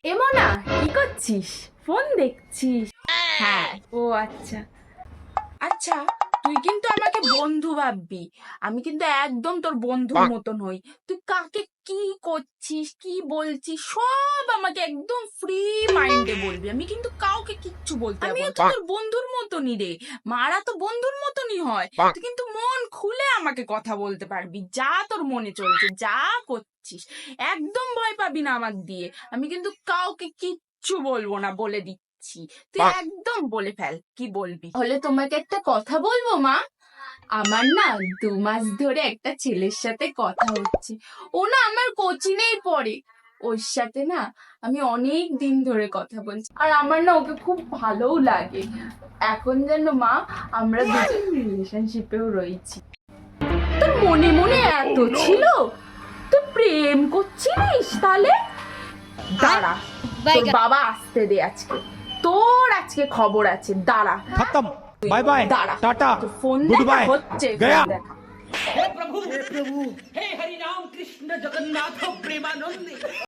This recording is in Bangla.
এমনা, কি করছিস? ফোন দেখছিস? হ্যাঁ। ও আচ্ছা। আচ্ছা, তুই কিন্তু আমাকে বন্ধু ভাববি। আমি কিন্তু একদম তোর বন্ধুর মতন হই। তুই কাকে কি করছিস, কি বলছিস, সব আমাকে একদম ফ্রি মাইন্ডে বলবি। আমি কিন্তু কাউকে কিচ্ছু বলতে যাবো না। আমিও তো তোর বন্ধুর মতনই রে। মারা তো বন্ধুর মতনই হয়। তুই কিন্তু মন খুলে আমাকে কথা বলতে পারবি, যা তোর মনে চলছে, যা করছিস। একদম ভয় পাবি না আমার দিয়ে। আমি কিন্তু কাউকে কিচ্ছু বলবো না, বলে দিচ্ছি। তুই একদম বলে ফেল, কি বলবি। হলে তোমাকে একটা কথা বলবো মা। আমার না 2 মাস ধরে একটা ছেলের সাথে কথা হচ্ছে। ও না আমার কোচিনেই পড়ে। ওর সাথে না আমি অনেক দিন ধরে কথা বলছি, আর আমার না ওকে খুব ভালোও লাগে। এখন যেন মা আমরা দুজন রিলেশনশিপেও রয়েছি। তোর মনে মনে এত ছিল, তুই প্রেম করছিলিস তাহলে? দাঁড়া, তোর বাবা আসতে দে, আজকে তোর আজকে খবর আছে, দাঁড়া। खत्म। बाय बाय, দাঁড়া, टाटा, ফোন गुड দেখা बाय, হচ্ছে, गया। ফোন দেখা। हे प्रभु हे हरि राम कृष्ण जगन्नाथ प्रेमानंद।